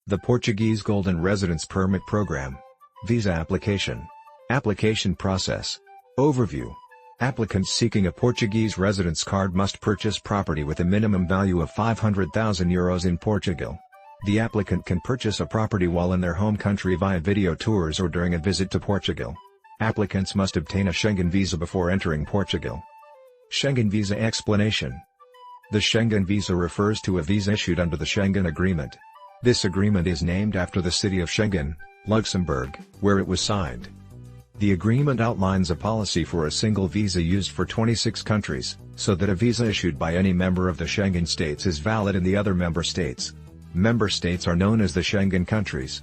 The Portuguese Golden Residence Permit Program. Visa application. Application process. Overview. Applicants seeking a Portuguese residence card must purchase property with a minimum value of €500,000 in Portugal. The applicant can purchase a property while in their home country via video tours or during a visit to Portugal. Applicants must obtain a Schengen visa before entering Portugal. Schengen visa explanation. The Schengen visa refers to a visa issued under the Schengen Agreement. This agreement is named after the city of Schengen, Luxembourg, where it was signed. The agreement outlines a policy for a single visa used for 26 countries, so that a visa issued by any member of the Schengen states is valid in the other member states. Member states are known as the Schengen countries.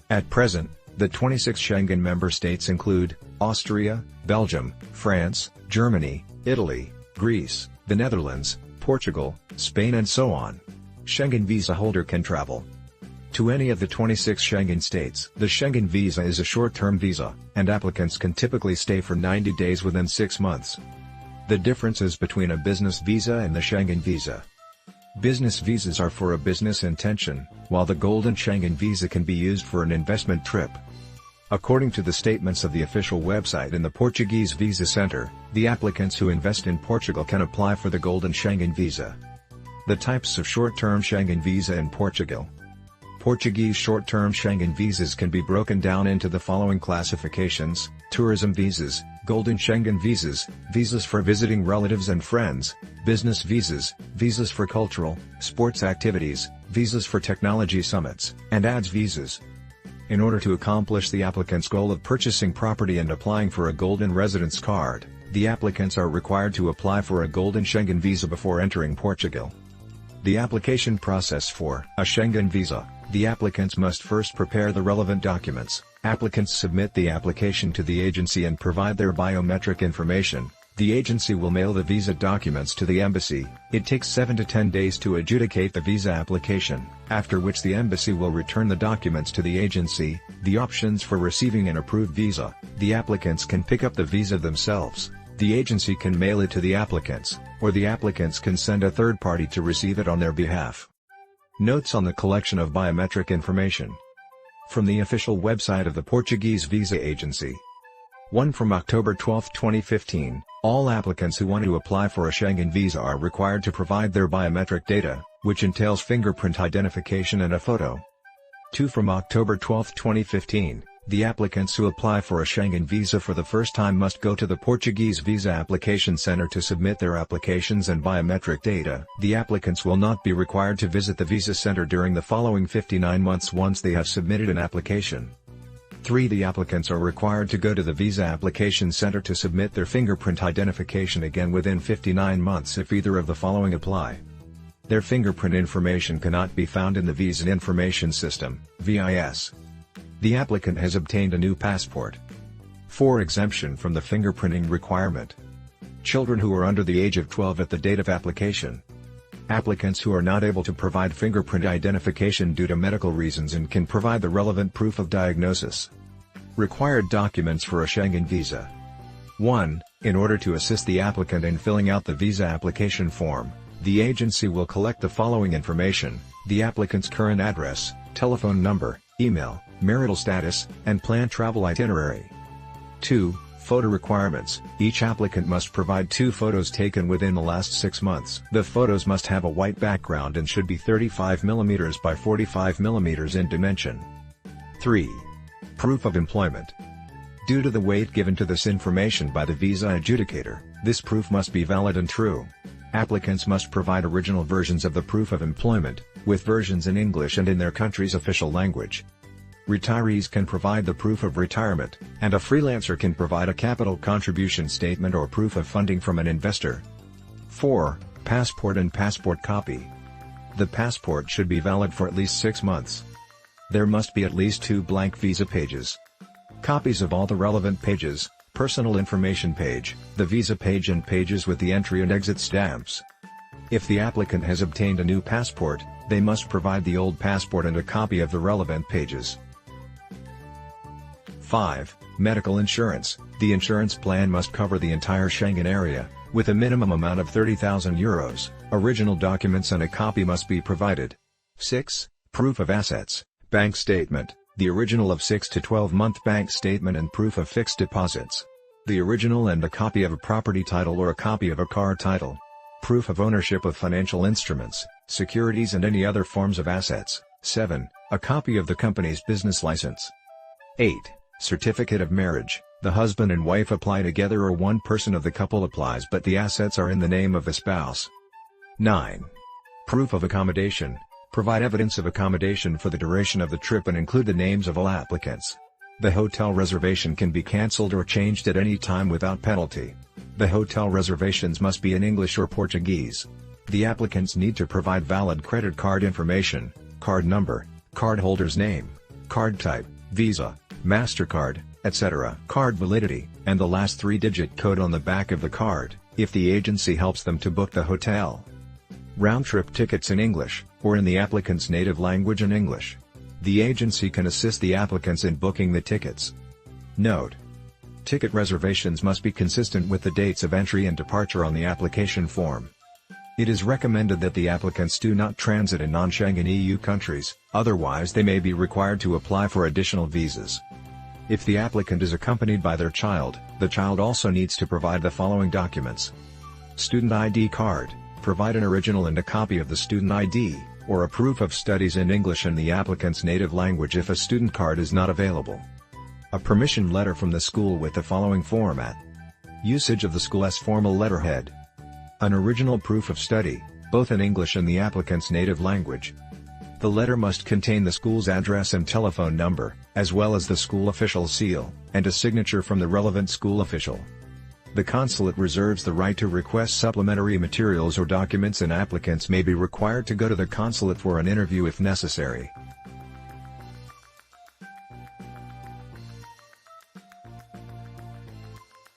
At present, the 26 Schengen member states include Austria, Belgium, France, Germany, Italy, Greece, the Netherlands, Portugal, Spain and so on. Schengen visa holder can travel to any of the 26 Schengen states. The Schengen visa is a short-term visa, and applicants can typically stay for 90 days within 6 months. The differences between a business visa and the Schengen visa. Business visas are for a business intention, while the Golden Schengen visa can be used for an investment trip. According to the statements of the official website in the Portuguese Visa Center, the applicants who invest in Portugal can apply for the Golden Schengen visa. The types of short-term Schengen visa in Portugal. Portuguese short-term Schengen visas can be broken down into the following classifications: tourism visas, Golden Schengen visas, visas for visiting relatives and friends, business visas, visas for cultural, sports activities, visas for technology summits, and ads visas. In order to accomplish the applicant's goal of purchasing property and applying for a Golden Residence Card, the applicants are required to apply for a Golden Schengen visa before entering Portugal. The application process for a Schengen visa. The applicants must first prepare the relevant documents. Applicants submit the application to the agency and provide their biometric information. The agency will mail the visa documents to the embassy. It takes 7 to 10 days to adjudicate the visa application, after which the embassy will return the documents to the agency. The options for receiving an approved visa. The applicants can pick up the visa themselves. The agency can mail it to the applicants, or the applicants can send a third party to receive it on their behalf. Notes on the collection of biometric information. From the official website of the Portuguese Visa Agency. 1 from October 12, 2015, all applicants who want to apply for a Schengen visa are required to provide their biometric data, which entails fingerprint identification and a photo. 2 from October 12, 2015, the applicants who apply for a Schengen visa for the first time must go to the Portuguese Visa Application Center to submit their applications and biometric data. The applicants will not be required to visit the visa center during the following 59 months once they have submitted an application. 3. The applicants are required to go to the Visa Application Center to submit their fingerprint identification again within 59 months if either of the following apply. Their fingerprint information cannot be found in the Visa Information System, VIS. The applicant has obtained a new passport. 4. Exemption from the fingerprinting requirement. Children who are under the age of 12 at the date of application. Applicants who are not able to provide fingerprint identification due to medical reasons and can provide the relevant proof of diagnosis. Required documents for a Schengen visa. 1. In order to assist the applicant in filling out the visa application form, the agency will collect the following information: the applicant's current address, telephone number, email, marital status, and planned travel itinerary. 2. Photo requirements. Each applicant must provide 2 photos taken within the last 6 months. The photos must have a white background and should be 35 mm by 45 mm in dimension. 3. Proof of employment. Due to the weight given to this information by the visa adjudicator, this proof must be valid and true. Applicants must provide original versions of the proof of employment, with versions in English and in their country's official language. Retirees can provide the proof of retirement, and a freelancer can provide a capital contribution statement or proof of funding from an investor. 4. Passport and passport copy. The passport should be valid for at least 6 months. There must be at least 2 blank visa pages. Copies of all the relevant pages, personal information page, the visa page and pages with the entry and exit stamps. If the applicant has obtained a new passport, they must provide the old passport and a copy of the relevant pages. 5. Medical insurance. The insurance plan must cover the entire Schengen area, with a minimum amount of €30,000. Original documents and a copy must be provided. 6. Proof of assets. Bank statement, the original of 6 to 12-month bank statement and proof of fixed deposits. The original and a copy of a property title or a copy of a car title. Proof of ownership of financial instruments, securities and any other forms of assets. 7. A copy of the company's business license. 8. Certificate of marriage, the husband and wife apply together or one person of the couple applies but the assets are in the name of the spouse. 9. Proof of accommodation, provide evidence of accommodation for the duration of the trip and include the names of all applicants. The hotel reservation can be cancelled or changed at any time without penalty. The hotel reservations must be in English or Portuguese. The applicants need to provide valid credit card information, card number, cardholder's name, card type, Visa, MasterCard, etc. Card validity, and the last 3-digit code on the back of the card, if the agency helps them to book the hotel. Round-trip tickets in English, or in the applicant's native language in English. The agency can assist the applicants in booking the tickets. Note: ticket reservations must be consistent with the dates of entry and departure on the application form. It is recommended that the applicants do not transit in non-Schengen EU countries, otherwise they may be required to apply for additional visas. If the applicant is accompanied by their child, the child also needs to provide the following documents. Student ID card, provide an original and a copy of the student ID, or a proof of studies in English in the applicant's native language if a student card is not available. A permission letter from the school with the following format. Usage of the school's formal letterhead. An original proof of study, both in English and the applicant's native language. The letter must contain the school's address and telephone number, as well as the school official seal, and a signature from the relevant school official. The consulate reserves the right to request supplementary materials or documents and applicants may be required to go to the consulate for an interview if necessary.